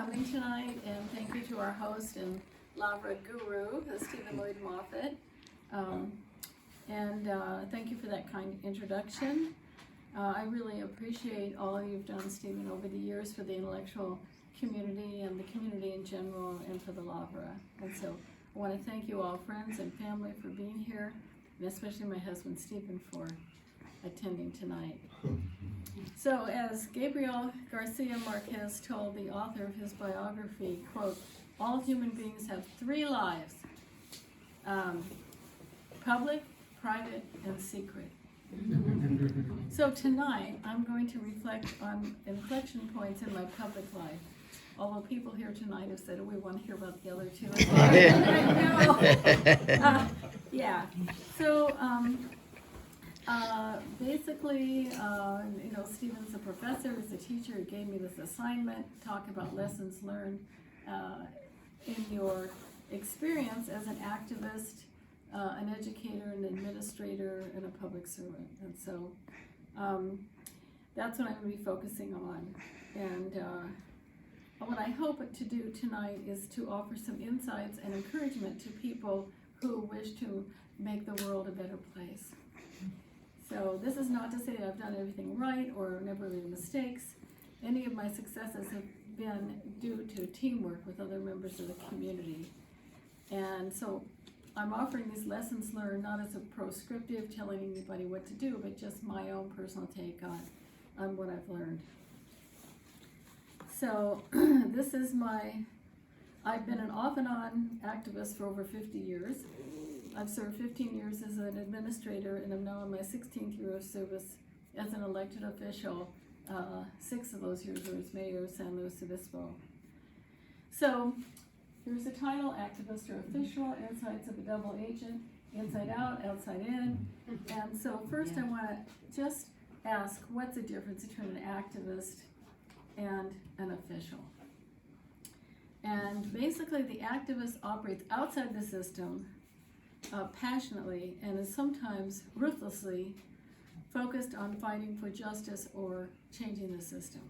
coming tonight, and thank you to our host and Lavra guru, Stephen Lloyd Moffat. Thank you for that kind introduction. I really appreciate all you've done, Stephen, over the years for the intellectual community and the community in general and for the Lavra. And so I want to thank you all, friends and family, for being here, and especially my husband, Stephen, for attending tonight. So as Gabriel Garcia Marquez told the author of his biography, quote, all human beings have three lives, public, private, and secret. So tonight, I'm going to reflect on inflection points in my public life. Although people here tonight have said, oh, we want to hear about the other two. Yeah. So basically, Stephen's a professor, he's a teacher. He gave me this assignment, talk about lessons learned in your experience as an activist, an educator, an administrator, and a public servant. And so that's what I'm going to be focusing on. And what I hope to do tonight is to offer some insights and encouragement to people who wish to make the world a better place. So this is not to say that I've done everything right or never made mistakes. Any of my successes have been due to teamwork with other members of the community. And so I'm offering these lessons learned not as a proscriptive telling anybody what to do, but just my own personal take on what I've learned. So this is I've been an off and on activist for over 50 years. I've served 15 years as an administrator, and I'm now in my 16th year of service as an elected official. 6 of those years as mayor of San Luis Obispo. So here's the title, activist or official, insights of a double agent, inside out, outside in. And so first I want to just ask, what's the difference between an activist and an official? And basically the activist operates outside the system passionately and is sometimes ruthlessly focused on fighting for justice or changing the system.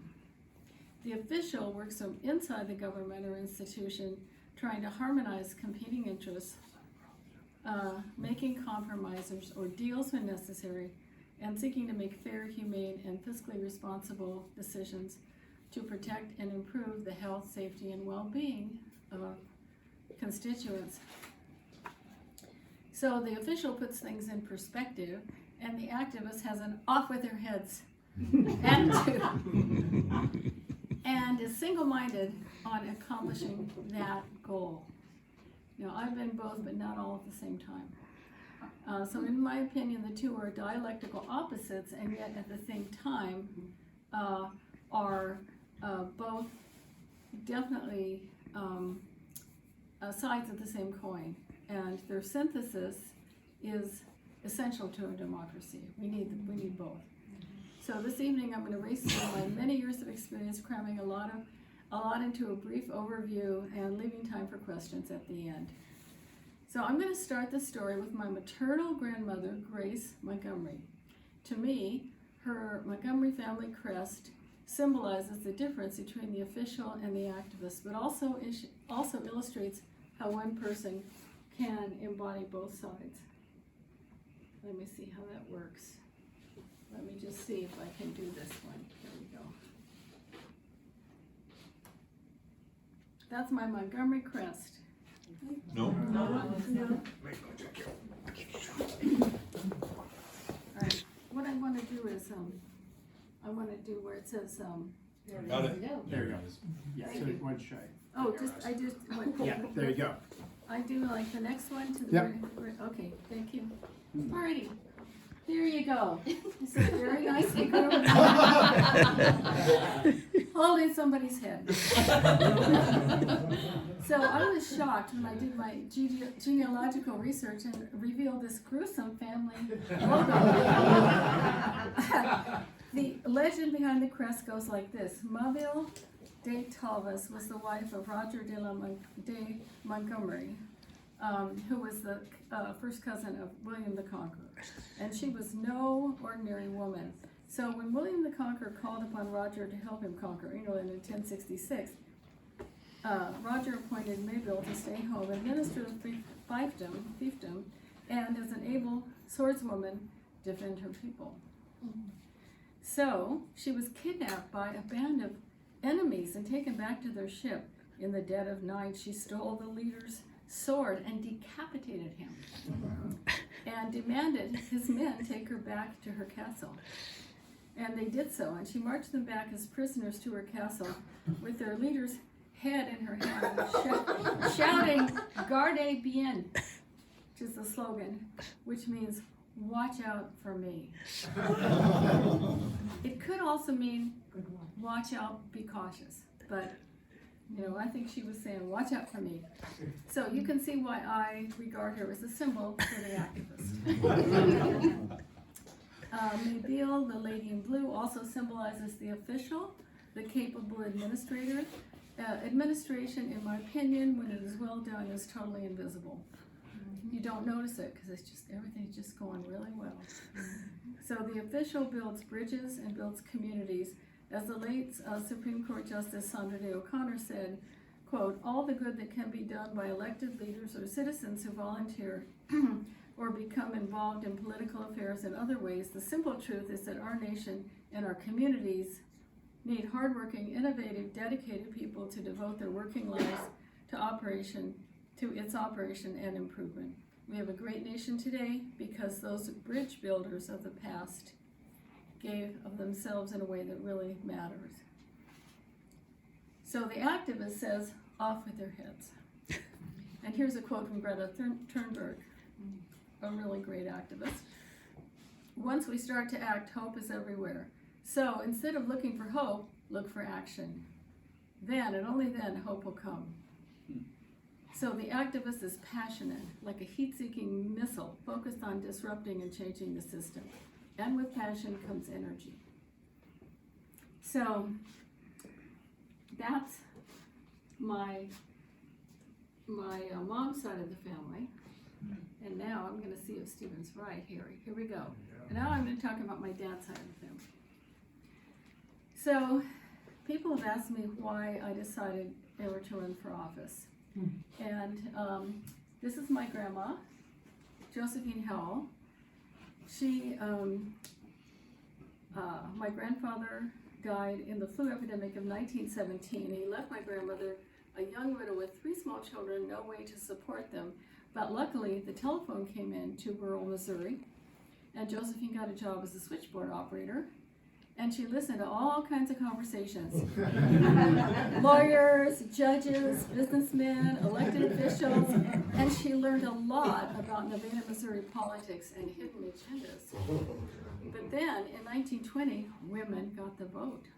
The official works from inside the government or institution, trying to harmonize competing interests, making compromises or deals when necessary, and seeking to make fair, humane, and fiscally responsible decisions to protect and improve the health, safety, and well-being of constituents. So the official puts things in perspective, and the activist has an off with their heads attitude and is single-minded on accomplishing that goal. I've been both, but not all at the same time. So in my opinion, the two are dialectical opposites, and yet at the same time are both definitely sides of the same coin, and their synthesis is essential to a democracy. We need both. So this evening I'm going to race through my many years of experience, cramming a lot into a brief overview and leaving time for questions at the end. So I'm going to start the story with my maternal grandmother, Grace Montgomery. To me, her Montgomery family crest symbolizes the difference between the official and the activist, but also illustrates how one person can embody both sides. Let me see how that works. Let me just see if I can do this one. Here we go. That's my Montgomery crest. No? No. All right. What I want to do is I want to do where it says Got it. There you go. Yeah, so one shy. Yeah, there you go. I do like the next one to the Yep. okay, thank you. Alrighty, there you go. It's a very nicely groomed holding somebody's head. So I was shocked when I did my genealogical research and revealed this gruesome family logo. The legend behind the crest goes like this. Mabel de Talvas was the wife of Roger de Montgomery, who was the first cousin of William the Conqueror. And she was no ordinary woman. So when William the Conqueror called upon Roger to help him conquer England in 1066, Roger appointed Mayville to stay home, administer the fiefdom, and as an able swordswoman, defend her people. So she was kidnapped by a band of enemies and taken back to their ship. In the dead of night, she stole the leader's sword and decapitated him, and demanded his men take her back to her castle. And they did so, and she marched them back as prisoners to her castle with their leader's head in her hand, shouting, "Garde bien," which is the slogan, which means, "Watch out for me." It could also mean, "Watch out, be cautious," but I think she was saying, "Watch out for me." So you can see why I regard her as a symbol for the activist. Mabille, the lady in blue, also symbolizes the official, the capable administrator. Administration, in my opinion, when it is well done, is totally invisible. You don't notice it because everything's just going really well. So the official builds bridges and builds communities. As the late Supreme Court Justice Sandra Day O'Connor said, quote, "All the good that can be done by elected leaders or citizens who volunteer or become involved in political affairs in other ways, the simple truth is that our nation and our communities need hardworking, innovative, dedicated people to devote their working lives to its operation and improvement. We have a great nation today because those bridge builders of the past gave of themselves in a way that really matters." So the activist says, "Off with their heads." And here's a quote from Greta Thunberg, a really great activist. "Once we start to act, hope is everywhere. So instead of looking for hope, look for action. Then, and only then, hope will come." So the activist is passionate, like a heat-seeking missile, focused on disrupting and changing the system. And with passion comes energy. So that's my mom's side of the family. And now I'm going to see if Stephen's right here. Here we go. And now I'm going to talk about my dad's side of the family. So people have asked me why I decided ever to run for office. And this is my grandma, Josephine Howell. She, my grandfather died in the flu epidemic of 1917. He left my grandmother, a young widow with 3 small children, no way to support them. But luckily, the telephone came in to rural Missouri, and Josephine got a job as a switchboard operator. And she listened to all kinds of conversations. Lawyers, judges, businessmen, elected officials, and she learned a lot about Nevada, Missouri politics and hidden agendas. But then, in 1920, women got the vote.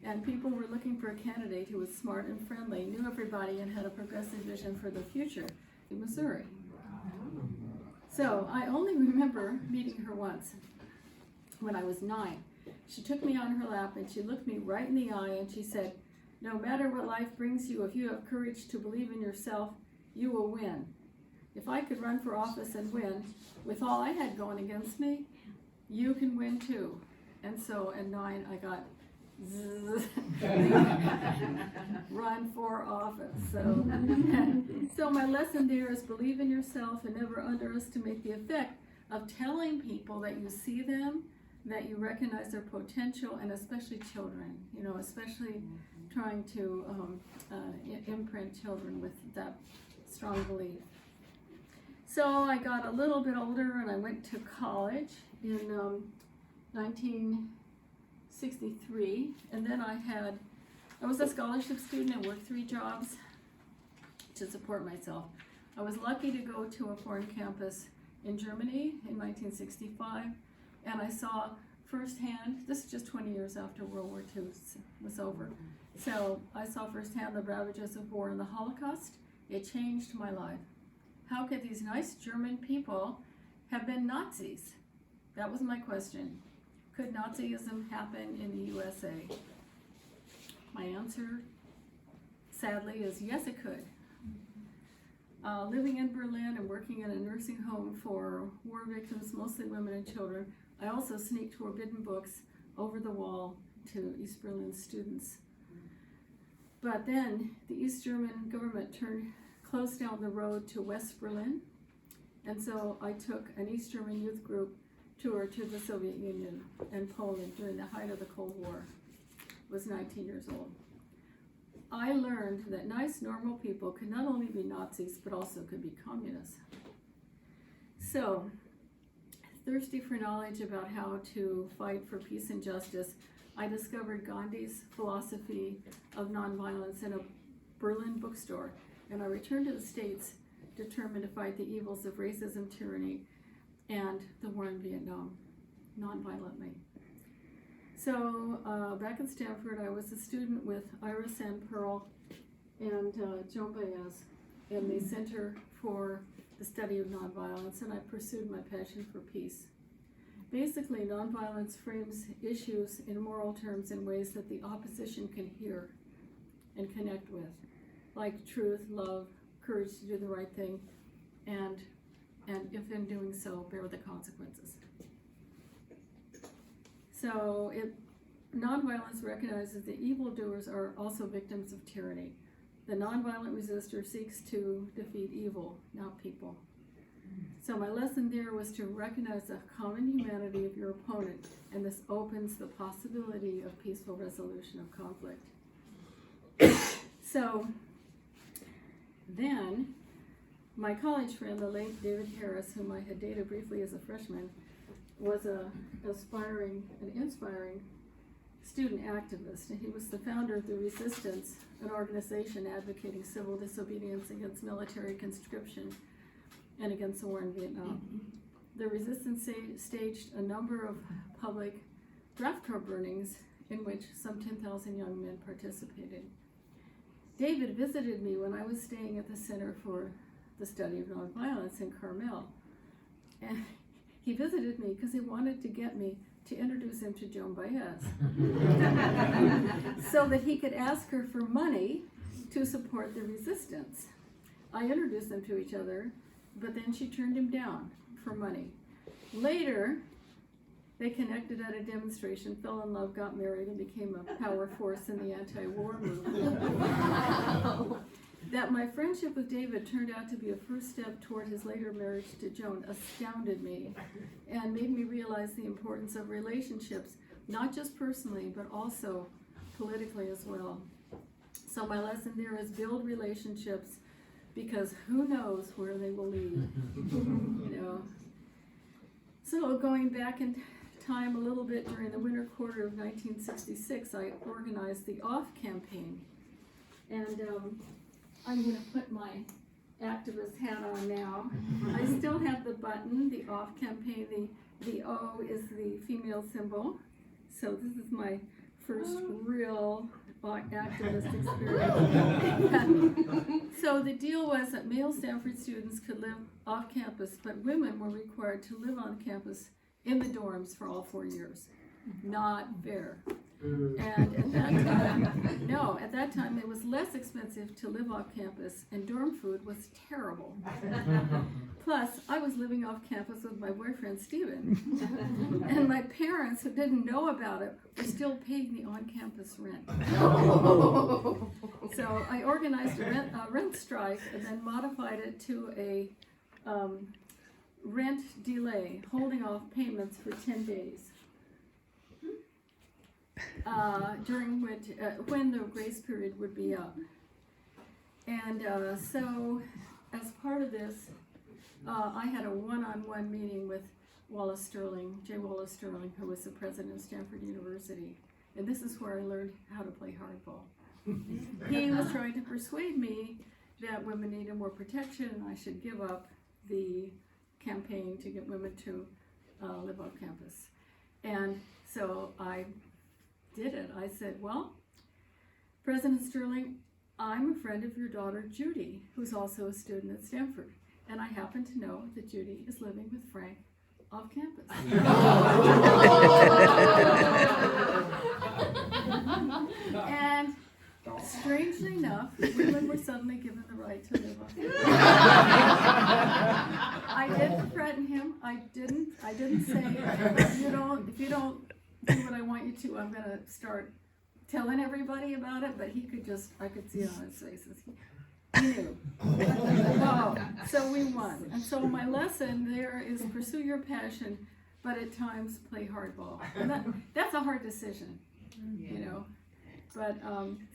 And people were looking for a candidate who was smart and friendly, knew everybody, and had a progressive vision for the future in Missouri. So I only remember meeting her once, when I was 9. She took me on her lap and she looked me right in the eye and she said, "No matter what life brings you, if you have courage to believe in yourself, you will win. If I could run for office and win, with all I had going against me, you can win too." And so at 9, I got run for office. So my lesson there is believe in yourself and never underestimate the effect of telling people that you see them, that you recognize their potential, and especially children, especially trying to imprint children with that strong belief. So I got a little bit older and I went to college in 1963, and then I was a scholarship student and worked 3 jobs to support myself. I was lucky to go to a foreign campus in Germany in 1965. And I saw firsthand, this is just 20 years after World War II was over. So I saw firsthand the ravages of war and the Holocaust. It changed my life. How could these nice German people have been Nazis? That was my question. Could Nazism happen in the USA? My answer, sadly, is yes, it could. Living in Berlin and working in a nursing home for war victims, mostly women and children, I also sneaked forbidden books over the wall to East Berlin students. But then the East German government closed down the road to West Berlin. And so I took an East German youth group tour to the Soviet Union and Poland during the height of the Cold War. I was 19 years old. I learned that nice, normal people could not only be Nazis, but also could be communists. So, thirsty for knowledge about how to fight for peace and justice, I discovered Gandhi's philosophy of nonviolence in a Berlin bookstore, and I returned to the States determined to fight the evils of racism, tyranny, and the war in Vietnam, nonviolently. So back at Stanford, I was a student with Iris and Pearl and Joan Baez in the Center for the Study of Nonviolence, and I pursued my passion for peace. Basically, nonviolence frames issues in moral terms in ways that the opposition can hear and connect with, like truth, love, courage to do the right thing, and if in doing so, bear the consequences. So nonviolence recognizes that evildoers are also victims of tyranny. The nonviolent resistor seeks to defeat evil, not people. So my lesson there was to recognize the common humanity of your opponent, and this opens the possibility of peaceful resolution of conflict. So then, my college friend, the late David Harris, whom I had dated briefly as a freshman, was an inspiring student activist, and he was the founder of the Resistance, an organization advocating civil disobedience against military conscription and against the war in Vietnam. The Resistance staged a number of public draft car burnings in which some 10,000 young men participated. David visited me when I was staying at the Center for the Study of Nonviolence in Carmel. And he visited me because he wanted to get me to introduce him to Joan Baez so that he could ask her for money to support the resistance. I introduced them to each other, but then she turned him down for money. Later, they connected at a demonstration, fell in love, got married, and became a power force in the anti-war movement. That my friendship with David turned out to be a first step toward his later marriage to Joan astounded me and made me realize the importance of relationships, not just personally, but also politically as well. So my lesson there is build relationships, because who knows where they will lead, you know. So going back in time a little bit during the winter quarter of 1966, I organized the OFF campaign. And I'm going to put my activist hat on now. I still have the button, the OFF campaign. The O is the female symbol. So this is my first real activist experience. So the deal was that male Stanford students could live off campus, but women were required to live on campus in the dorms for all 4 years. Not fair. And at that time it was less expensive to live off campus, and dorm food was terrible. Plus, I was living off campus with my boyfriend Steven, and my parents, who didn't know about it, were still paying the on-campus rent. So I organized a rent strike and then modified it to a rent delay, holding off payments for 10 days. During which, when the grace period would be up. And so, as part of this, I had a one-on-one meeting with Wallace Sterling, J. Wallace Sterling, who was the president of Stanford University. And this is where I learned how to play hardball. He was trying to persuade me that women needed more protection and I should give up the campaign to get women to live off campus. And so I did it. I said, well, President Sterling, I'm a friend of your daughter Judy, who's also a student at Stanford, and I happen to know that Judy is living with Frank off campus. And strangely enough, women were suddenly given the right to live off campus. I didn't threaten him. I didn't say, if you don't do what I want you to, I'm going to start telling everybody about it, but he could just, I could see it on his face. He knew. Wow. So we won. And so my lesson there is pursue your passion, but at times play hardball. And that's a hard decision, you know, but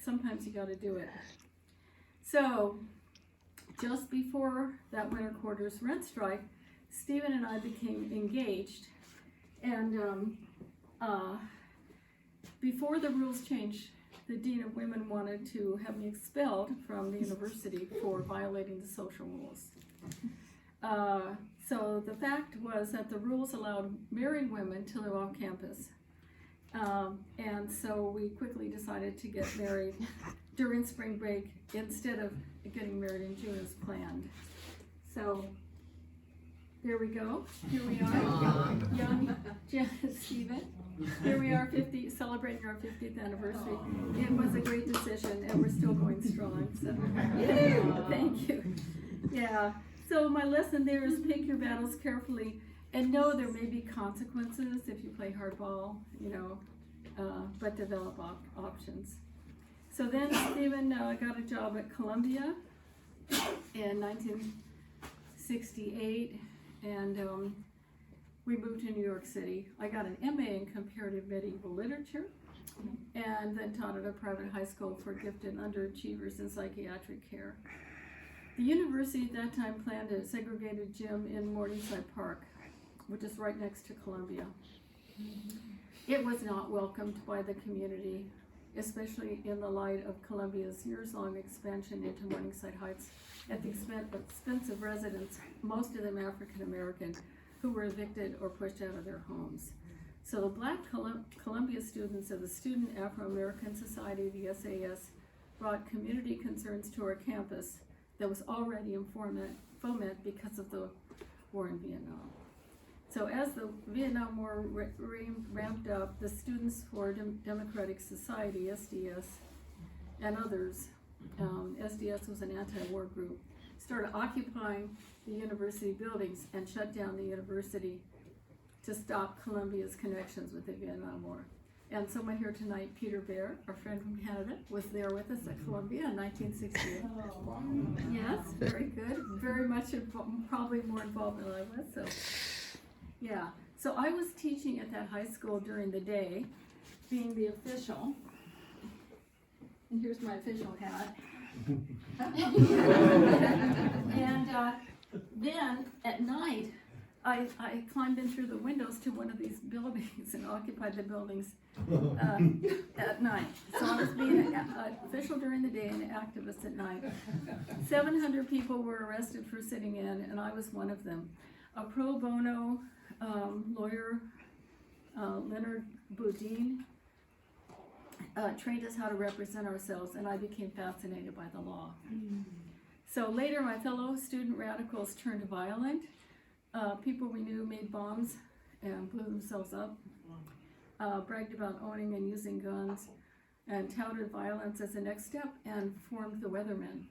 sometimes you got to do it. So just before that winter quarters rent strike, Stephen and I became engaged, and before the rules changed, the Dean of Women wanted to have me expelled from the university for violating the social rules. So the fact was that the rules allowed married women to live off campus. And so we quickly decided to get married during spring break instead of getting married in June as planned. So here we go. Here we are, young Jen and Stephen. Here we are, celebrating our 50th anniversary. It was a great decision, and we're still going strong. So, thank you. Yeah. So my lesson there is pick your battles carefully, and know there may be consequences if you play hardball, you know, but develop options. So then Stephen got a job at Columbia in 1968, and we moved to New York City. I got an MA in comparative medieval literature, and then taught at a private high school for gifted underachievers in psychiatric care. The university at that time planned a segregated gym in Morningside Park, which is right next to Columbia. It was not welcomed by the community, especially in the light of Columbia's years-long expansion into Morningside Heights at the expense of residents, most of them African American, who were evicted or pushed out of their homes. So the Black Columbia students of the Student Afro-American Society, the SAS, brought community concerns to our campus that was already in foment because of the war in Vietnam. So as the Vietnam War ramped up, the Students for Democratic Society, SDS, and others, SDS was an anti-war group, started occupying the university buildings and shut down the university to stop Columbia's connections with the Vietnam War. And someone here tonight, Peter Bear, our friend from Canada, was there with us at Columbia in 1968. Yes, very good. Very much, probably more involved than I was. So, yeah. So I was teaching at that high school during the day, being the official. And here's my official hat. And then at night, I climbed in through the windows to one of these buildings and occupied the buildings at night. So I was being an official during the day and an activist at night. 700 people were arrested for sitting in, and I was one of them. A pro bono lawyer, Leonard Boudin, trained us how to represent ourselves, and I became fascinated by the law. So later, my fellow student radicals turned violent. People we knew made bombs and blew themselves up, bragged about owning and using guns, and touted violence as the next step, and formed the Weathermen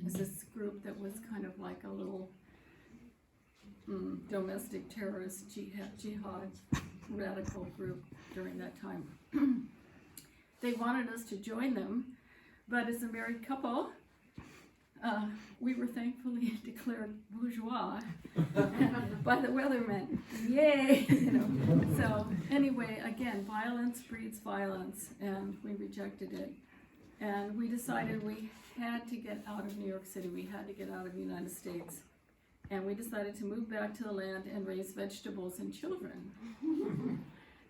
as this group that was kind of like a little domestic terrorist jihad radical group during that time. They wanted us to join them, but as a married couple, we were thankfully declared bourgeois by the Weathermen. Yay! You know. So anyway, again, violence breeds violence, and we rejected it. And we decided we had to get out of New York City. We had to get out of the United States. And we decided to move back to the land and raise vegetables and children.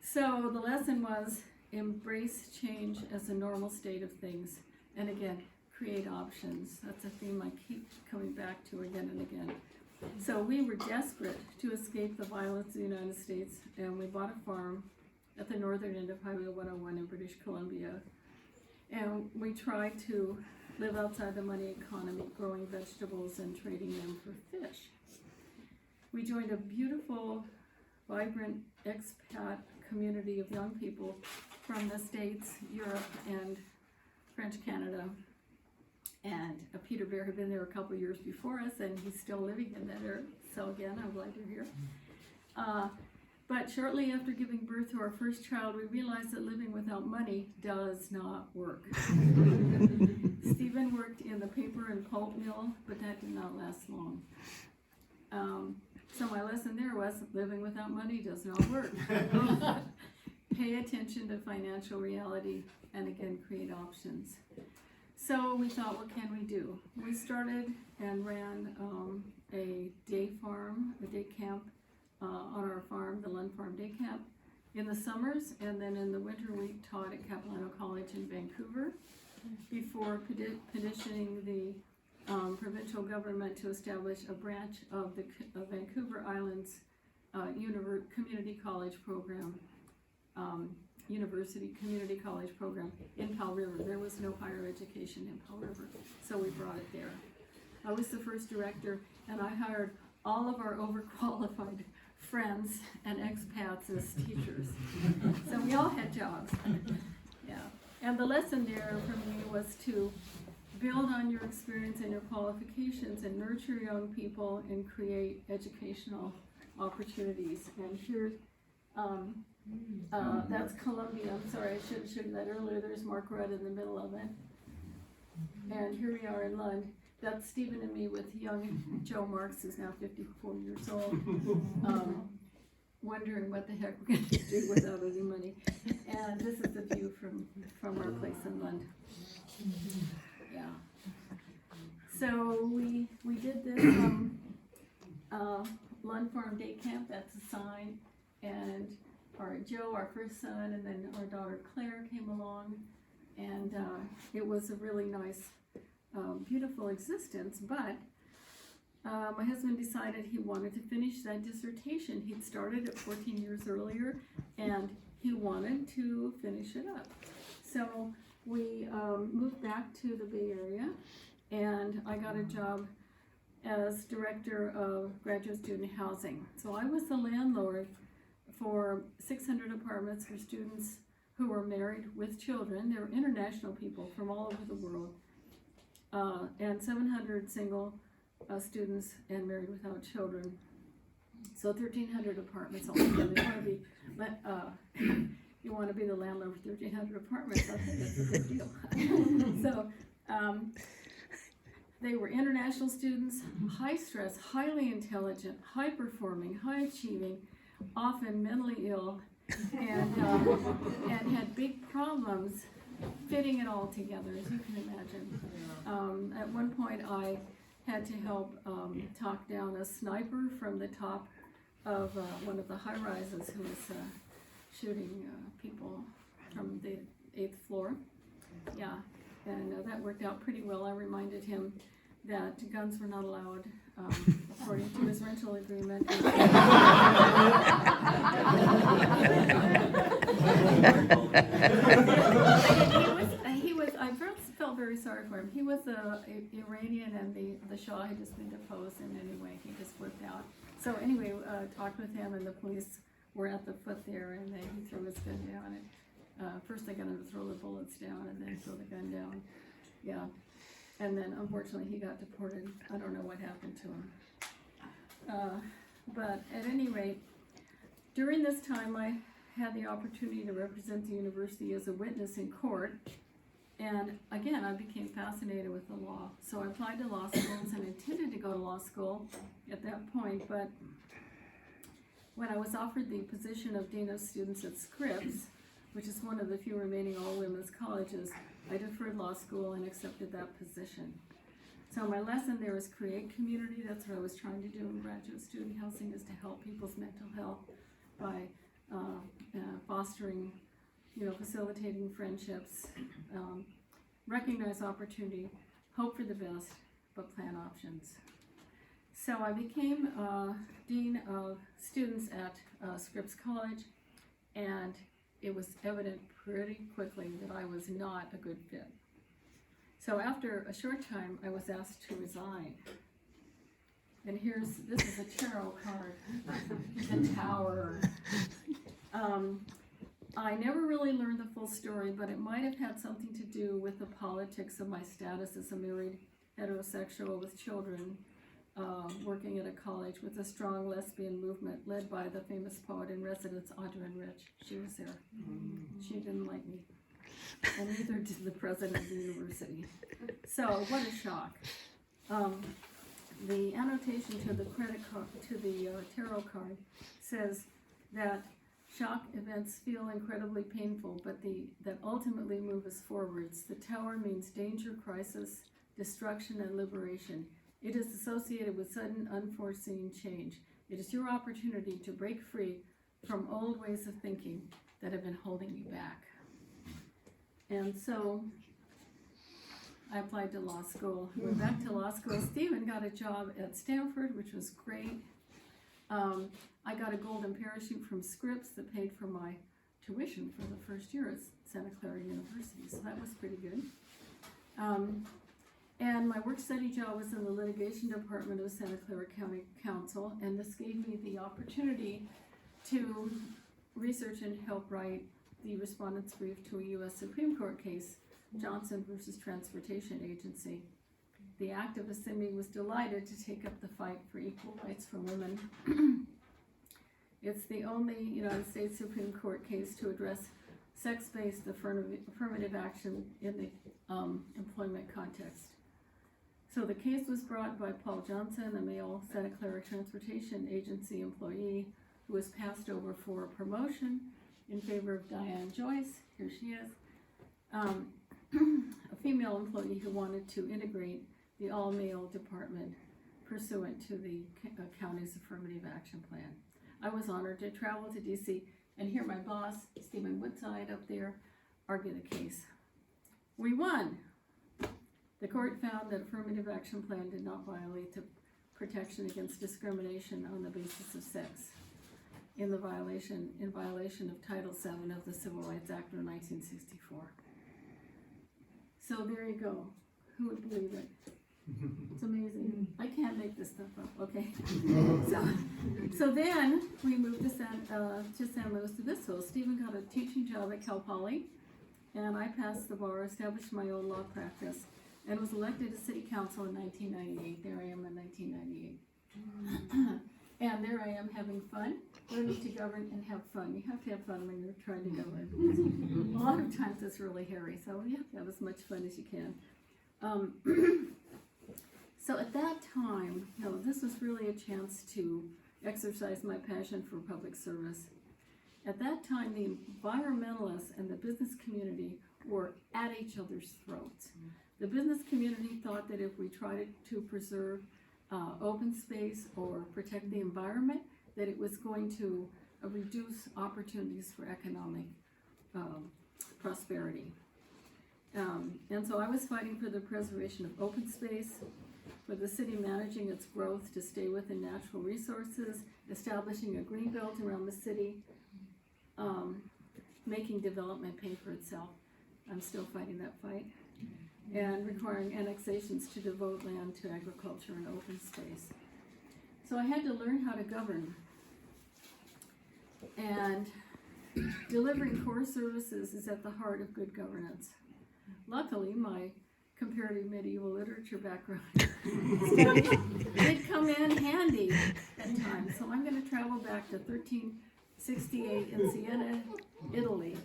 So the lesson was embrace change as a normal state of things. And again, create options. That's a theme I keep coming back to again and again. So we were desperate to escape the violence of the United States, and we bought a farm at the northern end of Highway 101 in British Columbia. And we tried to live outside the money economy, growing vegetables and trading them for fish. We joined a beautiful, vibrant expat community of young people from the States, Europe, and French Canada. And Peter Bear had been there a couple years before us, and he's still living in that area. So again, I'm glad you're here. But shortly after giving birth to our first child, we realized that living without money does not work. Stephen worked in the paper and pulp mill, but that did not last long. So my lesson there was living without money does not work. Pay attention to financial reality and again create options. So we thought, what can we do? We started and ran a day camp on our farm, the Lund Farm Day Camp, in the summers, and then in the winter we taught at Capilano College in Vancouver before petitioning the provincial government to establish a branch of the Vancouver Island's community college program, university community college program in Powell River. There was no higher education in Powell River, so we brought it there. I was the first director, and I hired all of our overqualified friends and expats as teachers. So we all had jobs. Yeah. And the lesson there for me was to build on your experience and your qualifications and nurture young people and create educational opportunities. And here, that's Columbia. I'm sorry, I should have shown that earlier. There's Marquette in the middle of it. And here we are in Lund. That's Stephen and me with young Joe Marks, who's now 54 years old, wondering what the heck we're going to do without any money. And this is the view from our place in Lund. Yeah. So we did this Lund Farm Day Camp. That's a sign. And our Joe, our first son, and then our daughter Claire came along. And it was a really nice beautiful existence, but my husband decided he wanted to finish that dissertation. He'd started it 14 years earlier, and he wanted to finish it up. So we moved back to the Bay Area, and I got a job as director of graduate student housing. So I was the landlord for 600 apartments for students who were married with children. They were international people from all over the world. And 700 single students and married without children. So 1,300 apartments altogether. You want to be the landlord for 1,300 apartments. I think that's a big deal. So they were international students, high stress, highly intelligent, high performing, high achieving, often mentally ill, and had big problems fitting it all together, as you can imagine. At one point I had to help talk down a sniper from the top of one of the high rises who was shooting people from the 8th floor. Yeah, and that worked out pretty well. I reminded him that guns were not allowed according to his rental agreement. I felt very sorry for him. He was Iranian, and the Shah had just been deposed, and anyway, he just flipped out. So anyway, talked with him, and the police were at the foot there, and he threw his gun down. And first they got him to throw the bullets down, and then throw the gun down. Yeah. And then, unfortunately, he got deported. I don't know what happened to him. But at any rate, during this time, I had the opportunity to represent the university as a witness in court. And again, I became fascinated with the law. So I applied to law schools and intended to go to law school at that point. But when I was offered the position of Dean of Students at Scripps, which is one of the few remaining all-women's colleges, I deferred law school and accepted that position. So my lesson there is create community. That's what I was trying to do in graduate student housing, is to help people's mental health by fostering, facilitating friendships, recognize opportunity, hope for the best, but plan options. So I became Dean of Students at Scripps College, and it was evident pretty quickly that I was not a good fit. So after a short time, I was asked to resign. And this is a tarot card, the Tower. I never really learned the full story, but it might have had something to do with the politics of my status as a married heterosexual with children, working at a college with a strong lesbian movement led by the famous poet in residence, Audrey Rich. She was there. She didn't like me. And neither did the president of the university. So, what a shock. The annotation to the tarot card says that shock events feel incredibly painful, but that ultimately move us forwards. The tower means danger, crisis, destruction, and liberation. It is associated with sudden, unforeseen change. It is your opportunity to break free from old ways of thinking that have been holding you back. And so I applied to law school. Went back to law school. Stephen got a job at Stanford, which was great. I got a golden parachute from Scripps that paid for my tuition for the first year at Santa Clara University, so that was pretty good. And my work study job was in the litigation department of Santa Clara County Council, and this gave me the opportunity to research and help write the respondent's brief to a U.S. Supreme Court case, Johnson versus Transportation Agency. The activist in me was delighted to take up the fight for equal rights for women. It's the only United States Supreme Court case to address sex-based affirmative action in the employment context. So the case was brought by Paul Johnson, a male Santa Clara Transportation Agency employee who was passed over for a promotion in favor of Diane Joyce. Here she is. A female employee who wanted to integrate the all-male department pursuant to the county's affirmative action plan. I was honored to travel to DC and hear my boss, Stephen Woodside, up there argue the case. We won. The court found that affirmative action plan did not violate the protection against discrimination on the basis of sex in violation of Title VII of the Civil Rights Act of 1964. So there you go. Who would believe it? It's amazing. I can't make this stuff up, okay? So then we moved to San Luis Obispo. Stephen got a teaching job at Cal Poly, and I passed the bar, established my own law practice, and was elected to city council in 1998. There I am in 1998. And there I am having fun, learning to govern and have fun. You have to have fun when you're trying to govern. A lot of times it's really hairy, so you have to have as much fun as you can. So at that time, this was really a chance to exercise my passion for public service. At that time, the environmentalists and the business community were at each other's throats. The business community thought that if we tried to preserve open space or protect the environment, that it was going to reduce opportunities for economic prosperity. And so I was fighting for the preservation of open space, for the city managing its growth to stay within natural resources, establishing a green belt around the city, making development pay for itself. I'm still fighting that fight. And requiring annexations to devote land to agriculture and open space. So I had to learn how to govern. And delivering core services is at the heart of good governance. Luckily, my comparative medieval literature background did come in handy at times. So I'm going to travel back to 1368 in Siena, Italy,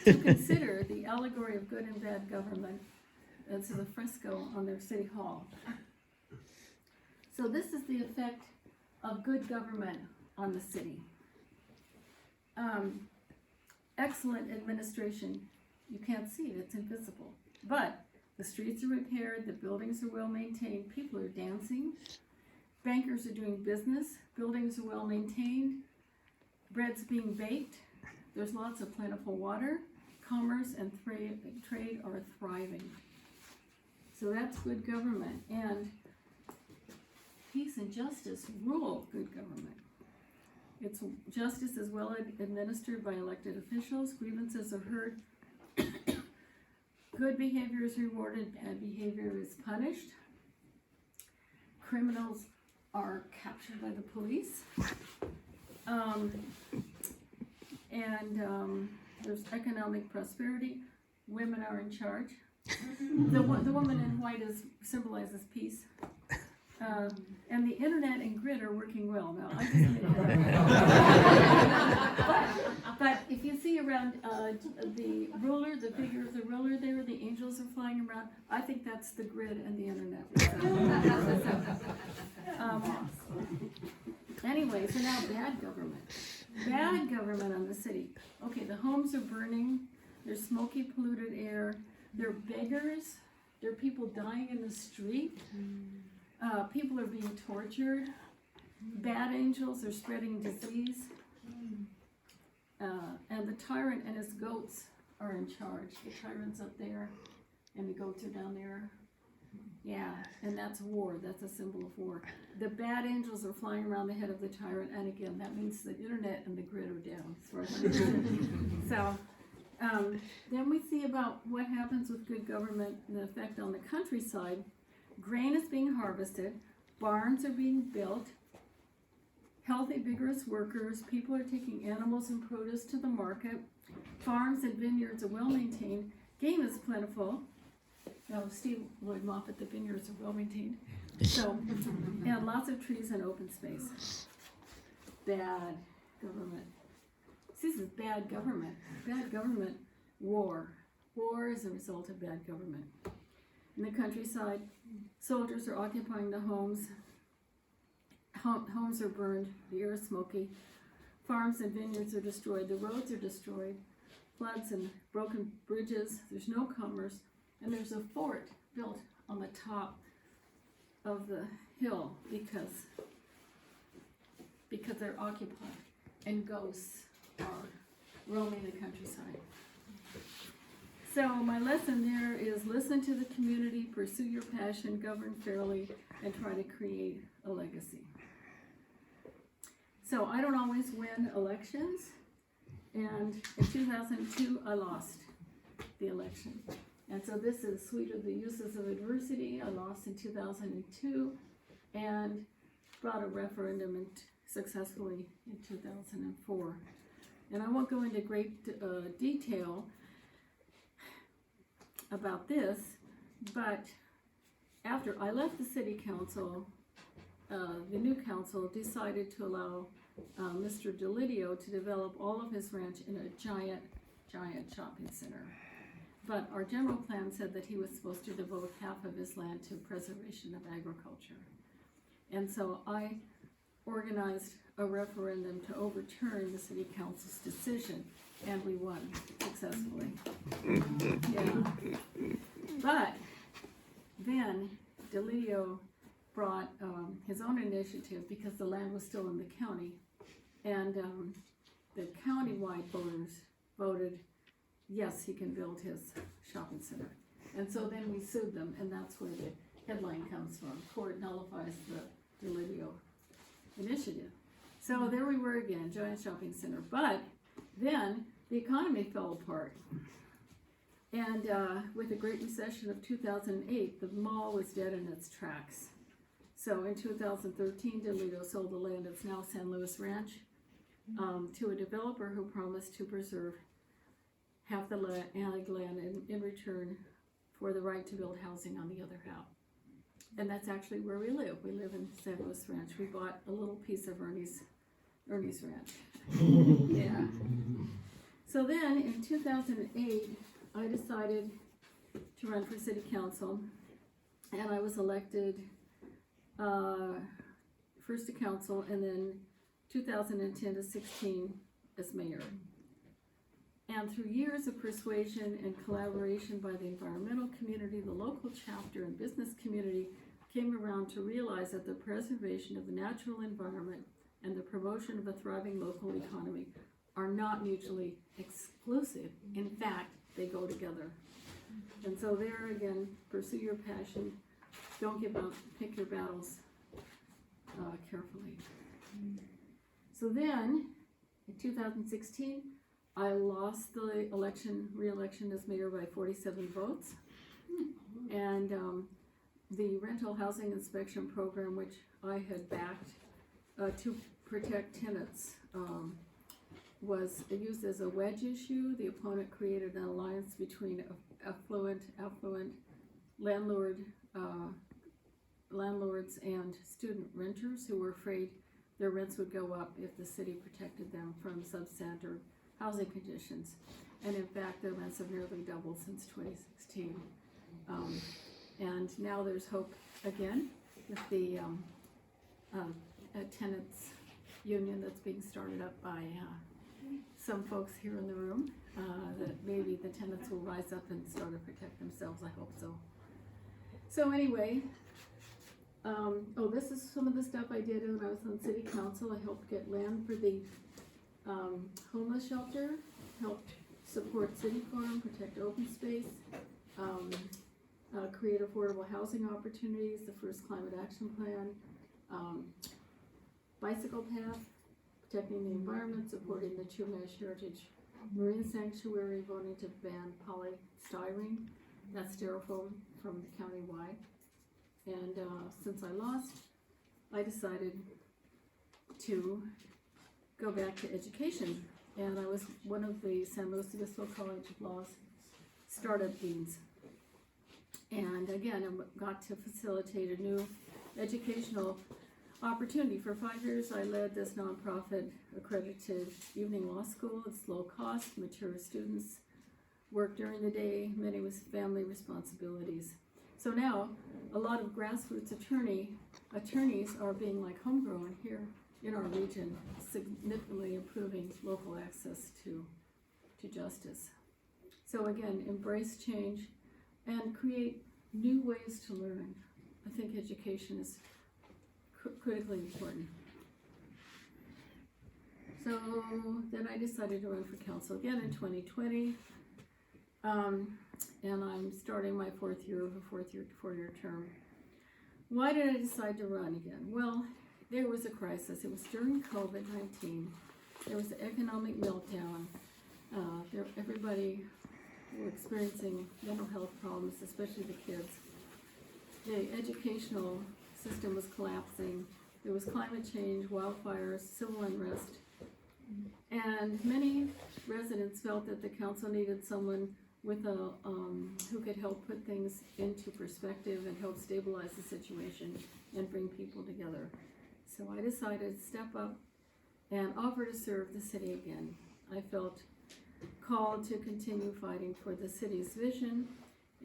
to consider the allegory of good and bad government. That's the fresco on their city hall. So this is the effect of good government on the city. Excellent administration. You can't see it, it's invisible. But the streets are repaired, the buildings are well maintained, people are dancing, bankers are doing business, buildings are well maintained, bread's being baked, there's lots of plentiful water, commerce and trade are thriving. So that's good government, and peace and justice rule good government. It's justice is well administered by elected officials, grievances are heard, good behavior is rewarded, bad behavior is punished, criminals are captured by the police, there's economic prosperity, women are in charge. The woman in white symbolizes peace. And the internet and grid are working well now. I just but if you see around the ruler, the figure of the ruler there, the angels are flying around. I think that's the grid and the internet. Anyway, so now bad government. Bad government on the city. Okay, the homes are burning. There's smoky, polluted air. There are beggars. There are people dying in the street. People are being tortured. Bad angels are spreading disease. And the tyrant and his goats are in charge. The tyrant's up there, and the goats are down there. Yeah, and that's war. That's a symbol of war. The bad angels are flying around the head of the tyrant, and again, that means the internet and the grid are down, as far as I understand. So, then we see about what happens with good government and the effect on the countryside. Grain is being harvested, barns are being built, healthy, vigorous workers, people are taking animals and produce to the market, farms and vineyards are well maintained, game is plentiful. Steve Lloyd Moffat, the vineyards are well maintained. So, and lots of trees and open space. Bad government. This is bad government. Bad government, war. War is a result of bad government. In the countryside, soldiers are occupying the homes. Homes are burned, the air is smoky. Farms and vineyards are destroyed, the roads are destroyed. Floods and broken bridges, there's no commerce. And there's a fort built on the top of the hill because they're occupied and ghosts are roaming the countryside. So my lesson there is listen to the community, pursue your passion, govern fairly, and try to create a legacy. So I don't always win elections, and in 2002 I lost the election. And so this is Suite of the Uses of Adversity. I lost in 2002 and brought a referendum successfully in 2004. And I won't go into great detail about this, but after I left the city council, the new council decided to allow Mr. DeLidio to develop all of his ranch in a giant shopping center. But our general plan said that he was supposed to devote half of his land to preservation of agriculture. And so I organized a referendum to overturn the city council's decision, and we won successfully. Yeah. But then DeLidio brought his own initiative because the land was still in the county, and the county-wide voters voted yes, he can build his shopping center. And so then we sued them, and that's where the headline comes from. Court nullifies the DeLidio initiative. So there we were again, giant shopping center. But then the economy fell apart. And with the Great Recession of 2008, the mall was dead in its tracks. So in 2013, DeLidio sold the land, it's now San Luis Ranch, to a developer who promised to preserve half the ag land in return for the right to build housing on the other half. And that's actually where we live. We live in San Luis Ranch. We bought a little piece of Ernie's Ranch. Yeah. So then in 2008, I decided to run for city council, and I was elected first to council and then 2010 to 16 as mayor. And through years of persuasion and collaboration by the environmental community, the local chapter and business community came around to realize that the preservation of the natural environment and the promotion of a thriving local economy are not mutually exclusive. In fact, they go together. And so there again, pursue your passion, don't give up, pick your battles carefully. So then, in 2016, I lost the re-election as mayor by 47 votes. And the rental housing inspection program, which I had backed to protect tenants, was used as a wedge issue. The opponent created an alliance between affluent landlord landlords and student renters who were afraid their rents would go up if the city protected them from substandard housing conditions. And in fact, their rents have nearly doubled since 2016. And now there's hope again with the tenants union that's being started up by some folks here in the room, that maybe the tenants will rise up and start to protect themselves. I hope so. So anyway, this is some of the stuff I did when I was on city council. I helped get land for the homeless shelter, helped support city farm, protect open space, create affordable housing opportunities, the first climate action plan, bicycle path, protecting the environment, supporting the Chumash Heritage Marine Sanctuary, voting to ban polystyrene, that's styrofoam from countywide. And since I lost, I decided to go back to education. And I was one of the San Luis Obispo College of Law's startup deans. And again, I got to facilitate a new educational opportunity. For 5 years, I led this nonprofit accredited evening law school. It's low cost, mature students work during the day, many with family responsibilities. So now, a lot of grassroots attorneys are being like homegrown here in our region, significantly improving local access to justice. So again, embrace change and create new ways to learn. I think education is critically important. So then I decided to run for council again in 2020. And I'm starting my fourth year of a four-year term. Why did I decide to run again? Well, there was a crisis. It was during COVID-19. There was an economic meltdown. Everybody were experiencing mental health problems, especially the kids. The educational system was collapsing. There was climate change, wildfires, civil unrest. And many residents felt that the council needed someone with who could help put things into perspective and help stabilize the situation and bring people together. So I decided to step up and offer to serve the city again. I felt called to continue fighting for the city's vision,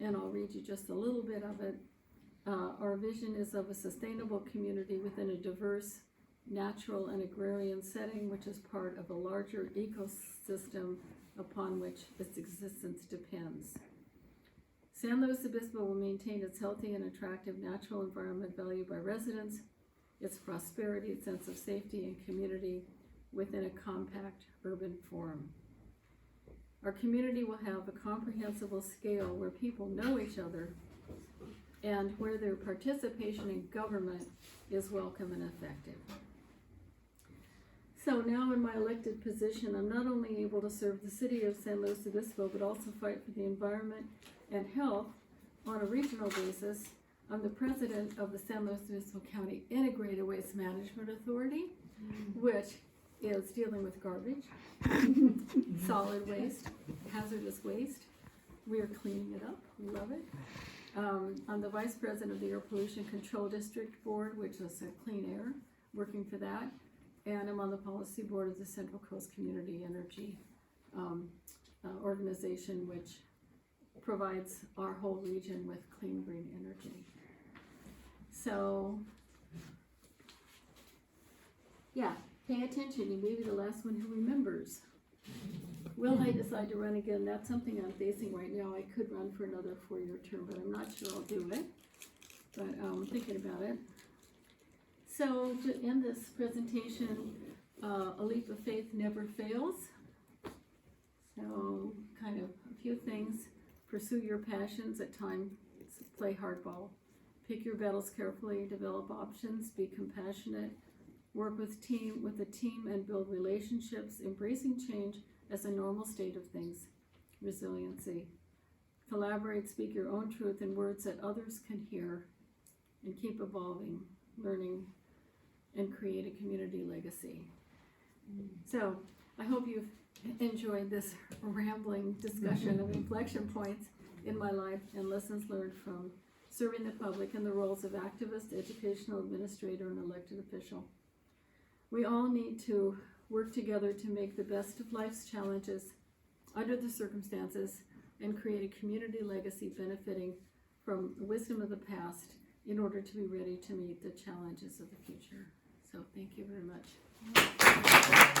and I'll read you just a little bit of it. Our vision is of a sustainable community within a diverse, natural, and agrarian setting, which is part of a larger ecosystem upon which its existence depends. San Luis Obispo will maintain its healthy and attractive natural environment valued by residents, its prosperity, its sense of safety and community within a compact urban forum. Our community will have a comprehensible scale where people know each other and where their participation in government is welcome and effective. So now in my elected position, I'm not only able to serve the city of San Luis Obispo, but also fight for the environment and health on a regional basis. I'm the president of the San Luis Obispo County Integrated Waste Management Authority, which is dealing with garbage, solid waste, hazardous waste. We are cleaning it up, we love it. I'm the vice president of the Air Pollution Control District Board, which is clean air, working for that. And I'm on the policy board of the Central Coast Community Energy organization, which provides our whole region with clean green energy. So, yeah, pay attention. You may be the last one who remembers. Will I decide to run again? That's something I'm facing right now. I could run for another 4-year term, but I'm not sure I'll do it. But I'm thinking about it. So to end this presentation, a leap of faith never fails. So kind of a few things. Pursue your passions. At times, play hardball. Pick your battles carefully. Develop options. Be compassionate. Work with a team and build relationships. Embracing change as a normal state of things. Resiliency. Collaborate. Speak your own truth in words that others can hear. And keep evolving, learning, and create a community legacy. So I hope you've enjoyed this rambling discussion of inflection points in my life and lessons learned from serving the public in the roles of activist, educational administrator, and elected official. We all need to work together to make the best of life's challenges under the circumstances and create a community legacy benefiting from the wisdom of the past in order to be ready to meet the challenges of the future. So thank you very much.